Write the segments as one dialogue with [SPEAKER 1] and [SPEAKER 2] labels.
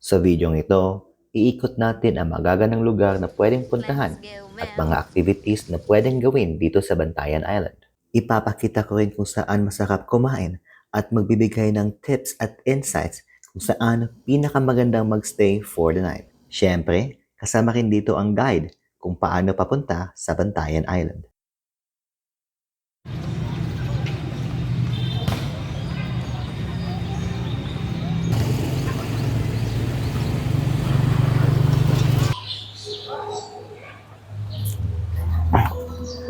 [SPEAKER 1] Sa videong ito, iikot natin ang magagandang lugar na pwedeng puntahan
[SPEAKER 2] Let's go,
[SPEAKER 1] at
[SPEAKER 2] Mel.
[SPEAKER 1] mga activities na pwedeng gawin dito sa Bantayan Island. Ipapakita ko rin kung saan masarap kumain at magbibigay ng tips at insights kung saan pinakamagandang magstay for the night. Siyempre, kasama rin dito ang guide kung paano papunta sa Bantayan Island.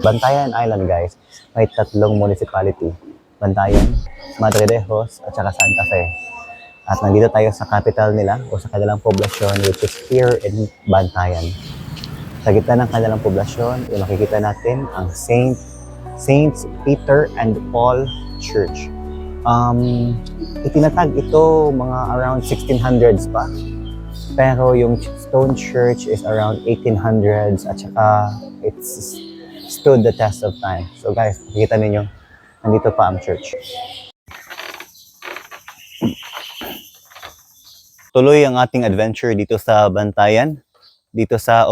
[SPEAKER 1] Bantayan Island guys, may tatlong municipality. Bantayan, Madridejos at saka Santa Fe. At nandito tayo sa capital nila o sa kanilang poblasyon which is here in Bantayan. Sa gitna ng kanilang poblasyon, yung makikita natin ang Saints Peter and Paul Church. Itinatag ito mga around 1600s pa. Pero yung stone church is around 1800s at saka it's stood the test of time. So guys, makikita ninyo, nandito pa ang church. Tuloy ang ating adventure dito sa Bantayan, dito sa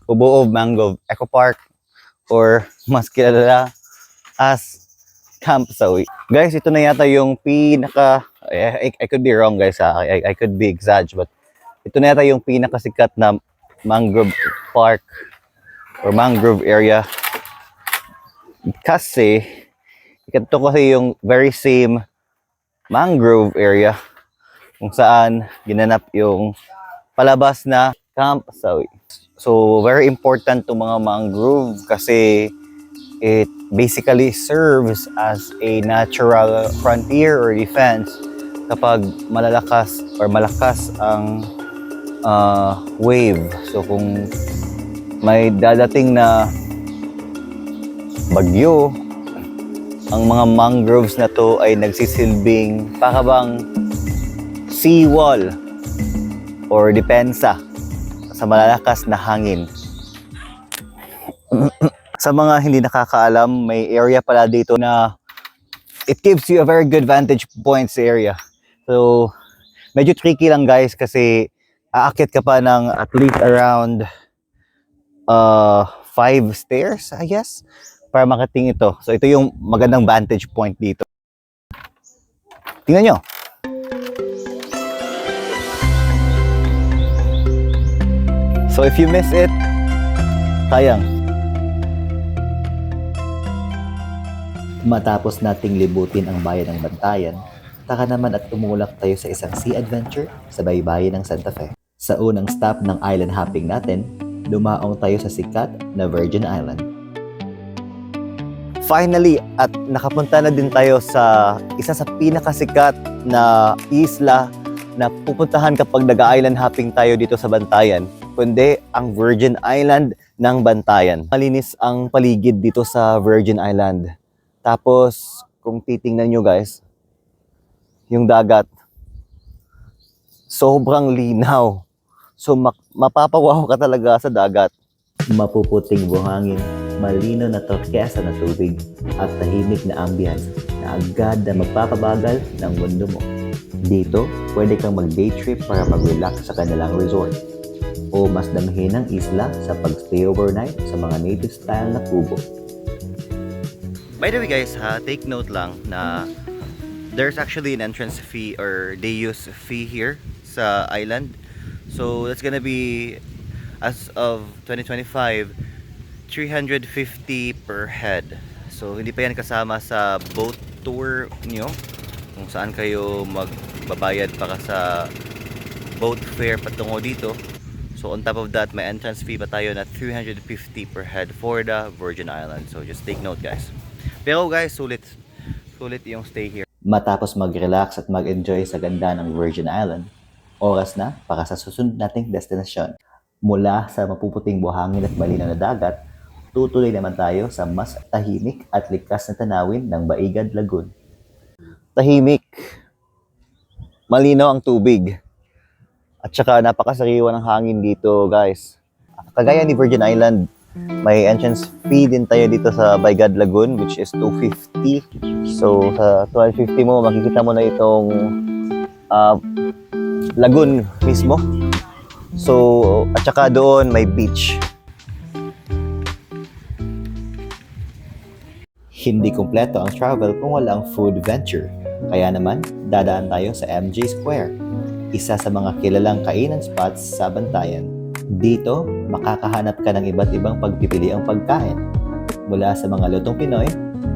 [SPEAKER 1] Ubuob Mangrove Eco Park or mas kilala as Camp Sawi. Guys, ito na yata yung pinaka I could be wrong guys, I could be exaggerated, but ito na yata yung pinakasikat na mangrove park or mangrove area kasi ito kasi yung very same mangrove area kung saan ginanap yung palabas na Camp Sawi. So very important to mga mangrove kasi it basically serves as a natural frontier or defense kapag malalakas or malakas ang wave. So kung may dadating na bagyo, ang mga mangroves na to ay nagsisilbing parang seawall or depensa sa malalakas na hangin. Sa mga hindi nakakaalam, may area pala dito na it gives you a very good vantage points area. So medyo tricky lang guys kasi aakyat ka pa ng at least around 5 stairs, I guess, para makating ito. So ito yung magandang vantage point dito. Tingnan nyo. So if you miss it, sayang. Matapos nating libutin ang bayan ng Bantayan, taka naman at tumulak tayo sa isang sea adventure sa baybayin ng Santa Fe. Sa unang stop ng island hopping natin, dumaong tayo sa sikat na Virgin Island. Finally, at nakapunta na din tayo sa isa sa pinakasikat na isla na pupuntahan kapag nag-island hopping tayo dito sa Bantayan, kundi ang Virgin Island ng Bantayan. Malinis ang paligid dito sa Virgin Island. Tapos, kung titingnan nyo guys, yung dagat, sobrang linaw. So, mapapawaw ka talaga sa dagat. Mapuputing buhangin, malino na turquesa na tubig, at tahimik na ambience na agad na magpapabagal ng mundo mo. Dito, pwede kang mag-day trip para mag-relax sa kanilang resort. O mas damihin ang isla sa pag-stay overnight sa mga native style na kubo. By the way guys, take note lang na there's actually an entrance fee or day use fee here sa island. So that's gonna be, as of 2025, 350 per head. So hindi pa yan kasama sa boat tour nyo, kung saan kayo magbabayad para sa boat fare patungo dito. So on top of that, may entrance fee pa tayo na 350 per head for the Virgin Island. So just take note guys. Pero guys, sulit yung stay here. Matapos mag-relax at mag-enjoy sa ganda ng Virgin Island, oras na para sa susunod nating destinasyon. Mula sa mapuputing buhangin at malinaw na dagat, tutuloy naman tayo sa mas tahimik at likas na tanawin ng Baigad Lagoon. Tahimik, malinaw ang tubig, at saka napakasariwa ng hangin dito guys. Kagaya ni Virgin Island, may entrance fee din tayo dito sa Baigad Lagoon which is 250. So sa 250 mo, makikita mo na itong lagoon mismo. So, at saka doon may beach. Hindi kumpleto ang travel kung walang food venture. Kaya naman, dadaan tayo sa MJ Square, isa sa mga kilalang kainan spots sa Bantayan. Dito, makakahanap ka ng iba't ibang pagpipiliang pagkain, mula sa mga lutong Pinoy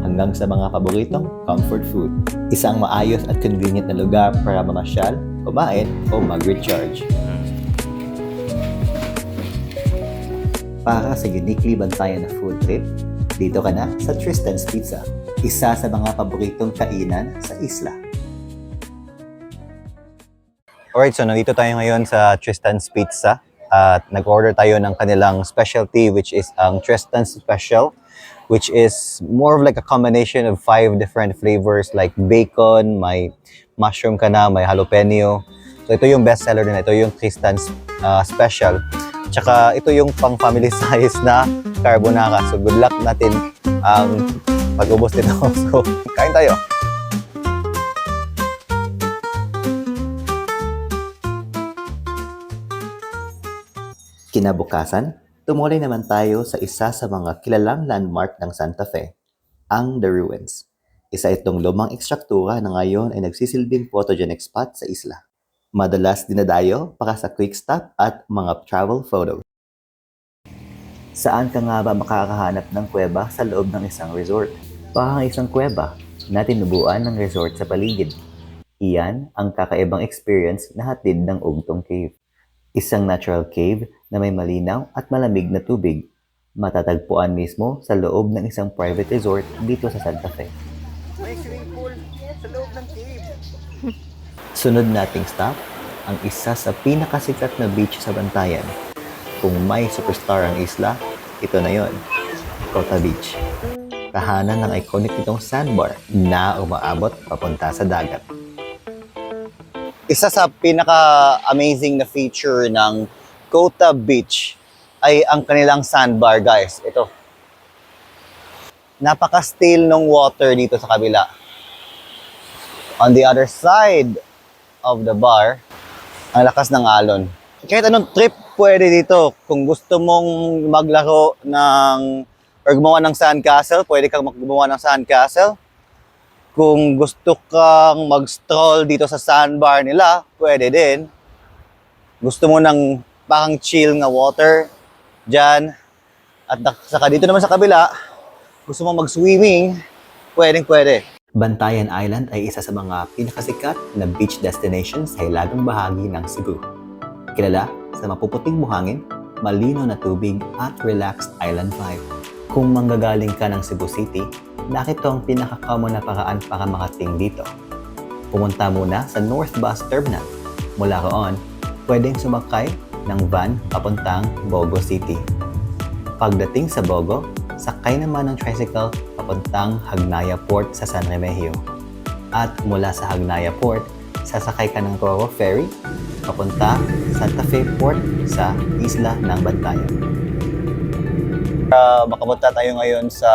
[SPEAKER 1] hanggang sa mga paboritong comfort food. Isang maayos at convenient na lugar para mamasyal, kumain o mag-recharge. Para sa uniquely Bantayan na food trip, dito ka na sa Tristan's Pizza, isa sa mga paboritong kainan sa isla. Alright, so nandito tayo ngayon sa Tristan's Pizza at nag-order tayo ng kanilang specialty, which is ang Tristan's Special, which is more of like a combination of 5 different flavors like bacon, may mushroom ka na, may jalapeno. So ito yung best seller nila, ito yung Tristan's Special. Tsaka ito yung pang family size na carbonara. So good luck natin ang pag-ubos nito. So kain tayo. Kinabukasan, tumuloy naman tayo sa isa sa mga kilalang landmark ng Santa Fe, ang The Ruins. Isa itong lumang ekstruktura na ngayon ay nagsisilbing photogenic spot sa isla. Madalas dinadayo para sa quick stop at mga travel photos. Saan ka nga ba makakahanap ng kuweba sa loob ng isang resort? Parang isang kuweba na tinubuan ng resort sa paligid. Iyan ang kakaibang experience na hatid ng Ugtong Cave. Isang natural cave na may malinaw at malamig na tubig. Matatagpuan mismo sa loob ng isang private resort dito sa Santa Fe.
[SPEAKER 2] May swimming pool sa loob ng cave.
[SPEAKER 1] Sunod nating stop, ang isa sa pinakasikat na beach sa Bantayan. Kung may superstar ang isla, ito na yon, Cota Beach. Tahanan ng iconic itong sandbar na umaabot papunta sa dagat. Isa sa pinaka-amazing na feature ng Cota Beach ay ang kanilang sandbar, guys. Ito. Napaka-still ng water dito sa kabila. On the other side of the bar, ang lakas ng alon. Kahit anong trip pwede dito. Kung gusto mong maglaro ng or gumawa ng sandcastle, pwede kang gumawa ng sandcastle. Kung gusto kang mag-stroll dito sa sandbar nila, pwede din. Gusto mo ng parang chill nga water dyan. At saka dito naman sa kabila, gusto mo mag-swimming, pwede. Bantayan Island ay isa sa mga pinakasikat na beach destination sa hilagang bahagi ng Cebu. Kilala sa mapuputing buhangin, malinaw na tubig at relaxed island vibe. Kung manggagaling ka ng Cebu City, nakita ang pinaka-common na paraan para makating dito. Pumunta muna sa North Bus Terminal. Mula roon, pwedeng sumakay ng van papuntang Bogo City. Pagdating sa Bogo, sakay naman ng tricycle papuntang Hagnaya Port sa San Remigio. At mula sa Hagnaya Port, sasakay ka ng Roro Ferry papunta Santa Fe Port sa isla ng Bantayan. Makapunta tayo ngayon sa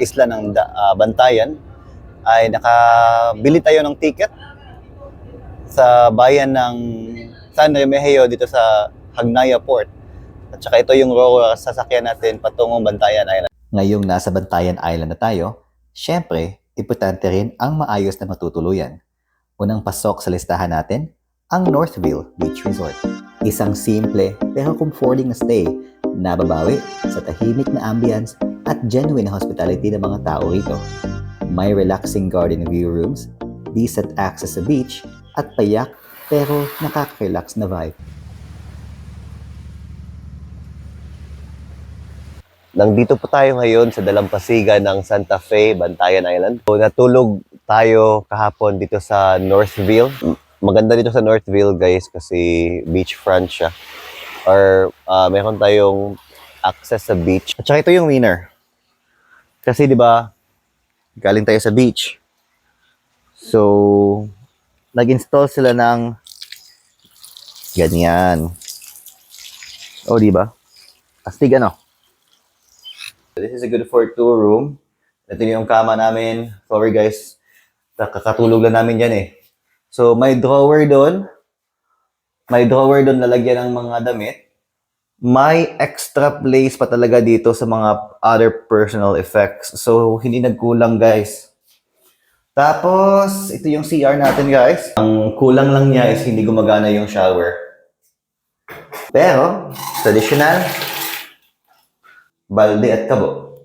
[SPEAKER 1] isla ng Bantayan ay nakabili tayo ng ticket sa bayan ng San Remigio dito sa Hagnaya Port. At saka ito yung sasakyan natin patungong Bantayan Island. Ngayong nasa Bantayan Island na tayo, syempre, importante rin ang maayos na matutuluyan. Unang pasok sa listahan natin, ang Northville Beach Resort. Isang simple pero comforting na stay na babawi sa tahimik na ambience at genuine na hospitality ng mga tao rito. May relaxing garden view rooms, decent access sa beach, at payak pero nakaka-relax na vibe. Nandito po tayo ngayon sa dalampasigan ng Santa Fe, Bantayan Island. So, natulog tayo kahapon dito sa Northville. Maganda dito sa Northville, guys, kasi beachfront siya. Or meron tayong access sa beach. At saka ito yung winner. Kasi 'di ba, galing tayo sa beach. So, nag-install sila ng ganyan. O, 'di ba? Astig ano? This is a good for 2 room. Ito yung kama namin. Sorry guys, nakakatulog lang namin dyan eh. So, may drawer doon. May drawer doon lalagyan ng mga damit. May extra place pa talaga dito sa mga other personal effects. So, hindi nagkulang, guys. Tapos, ito yung CR natin, guys. Ang kulang lang niya is hindi gumagana yung shower. Pero, traditional, balde at kabo.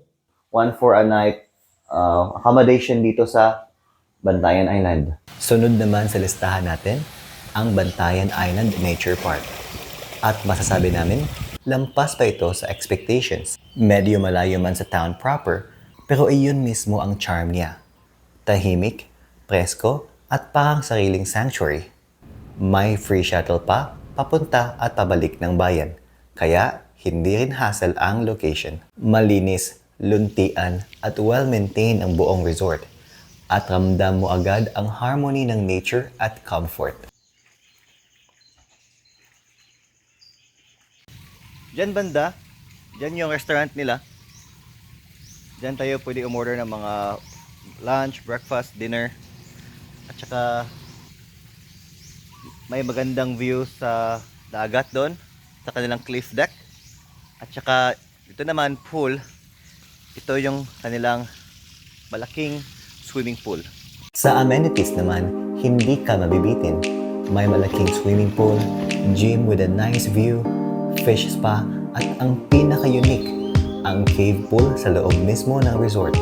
[SPEAKER 1] 1 for a night accommodation dito sa Bantayan Island. Sunod naman sa listahan natin, ang Bantayan Island Nature Park. At masasabi namin, lampas pa ito sa expectations. Medyo malayo man sa town proper, pero iyon mismo ang charm niya. Tahimik, presko, at parang sariling sanctuary. May free shuttle pa, papunta at pabalik ng bayan. Kaya, hindi rin hassle ang location. Malinis, luntian, at well-maintained ang buong resort. At ramdam mo agad ang harmony ng nature at comfort. Diyan banda, diyan yung restaurant nila. Diyan tayo pwede umorder ng mga lunch, breakfast, dinner. At saka may magandang view sa dagat doon, sa kanilang cliff deck. At saka ito naman pool. Ito yung kanilang malaking swimming pool. Sa amenities naman, hindi ka mabibitin. May malaking swimming pool, gym with a nice view, fish spa, at ang pinaka-unique, ang cave pool sa loob mismo ng resort.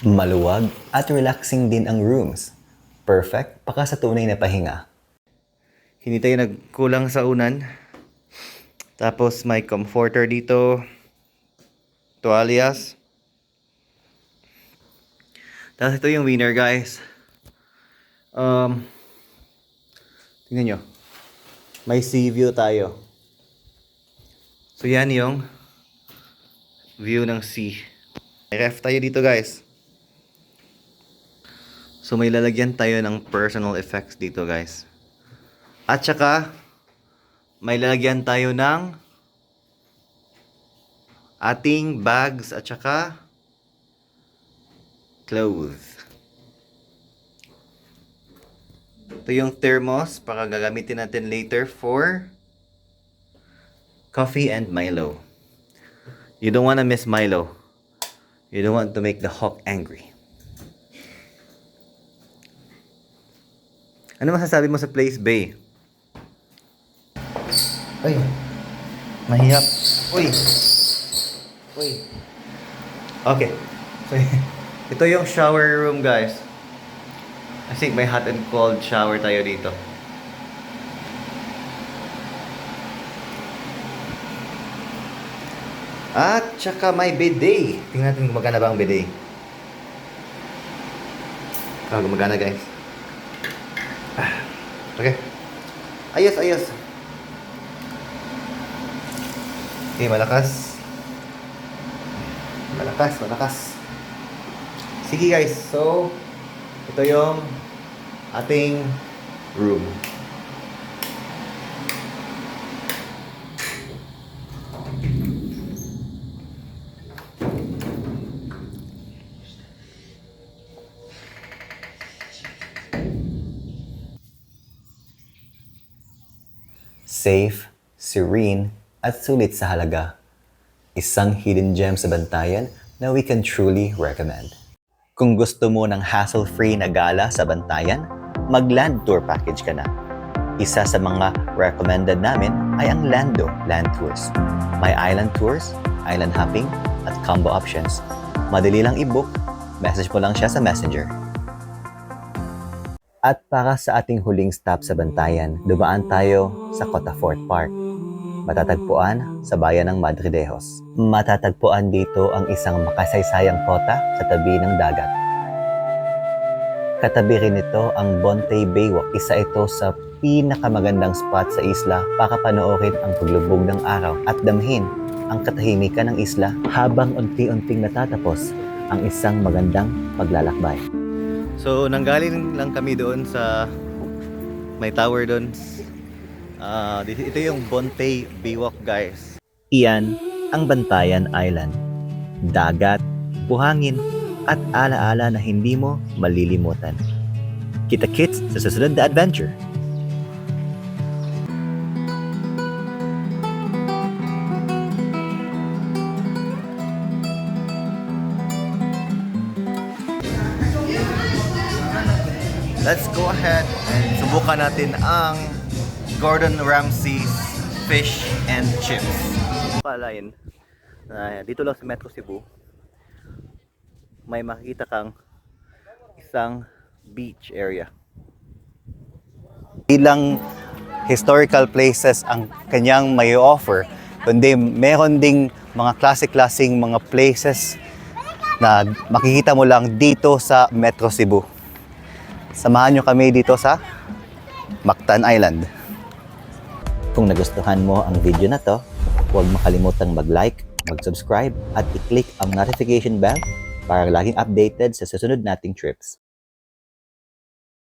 [SPEAKER 1] Maluwag at relaxing din ang rooms. Perfect paka sa tunay na pahinga. Hindi tayo nagkulang sa unan. Tapos may comforter dito. Tuwalyas. Tapos ito yung winner, guys. Tingnan nyo. May sea view tayo. So yan yung view ng sea. May ref tayo dito, guys. So may lalagyan tayo ng personal effects dito, guys. At saka may lalagyan tayo ng ating bags at saka clothes. Ito yung thermos para gagamitin natin later for coffee and Milo. You don't want to miss Milo. You don't want to make the hawk angry. Ano masasabi mo sa Place Bay? Ay, mahirap. Uy. Uy. Okay. So, ito yung shower room, guys. I think may hot and cold shower tayo dito. At saka may bidet. Tingnan natin kung magana ba ang bidet. Gumagana, guys. Okay. Ayos, ayos. Okay, malakas. Malakas, malakas. Sige, guys. So, ito yung ating room. Safe, serene, at sulit sa halaga. Isang hidden gem sa Bantayan na we can truly recommend. Kung gusto mo ng hassle-free na gala sa Bantayan, mag-land tour package ka na. Isa sa mga recommended namin ay ang Lando Land Tours. May island tours, island hopping, at combo options. Madali lang i-book, message mo lang siya sa Messenger. At para sa ating huling stop sa Bantayan, dumaan tayo sa Cotafort Park. Matatagpuan sa bayan ng Madridejos. Matatagpuan dito ang isang makasaysayang kota sa tabi ng dagat. Katabi rin ito ang Bontay Baywalk. Isa ito sa pinakamagandang spot sa isla para panoorin ang paglubog ng araw at damhin ang katahimikan ng isla habang unti-unting natatapos ang isang magandang paglalakbay. So, nanggaling lang kami doon sa may tower doon. Ito yung Bontay Biwak, guys. Iyan ang Bantayan Island. Dagat, buhangin, at alaala na hindi mo malilimutan. Kita-kits sa susunod na adventure. Let's go ahead and subukan natin ang Gordon Ramsay's fish and chips. Kalain na dito lang sa Metro Cebu may makikita kang isang beach area. Ilang historical places ang kanyang may offer, kundi meron ding mga classic-classing mga places na makikita mo lang dito sa Metro Cebu. Samahan nyo kami dito sa Mactan Island. Kung nagustuhan mo ang video na to, huwag makalimutang mag-like, mag-subscribe at i-click ang notification bell para laging updated sa susunod nating trips.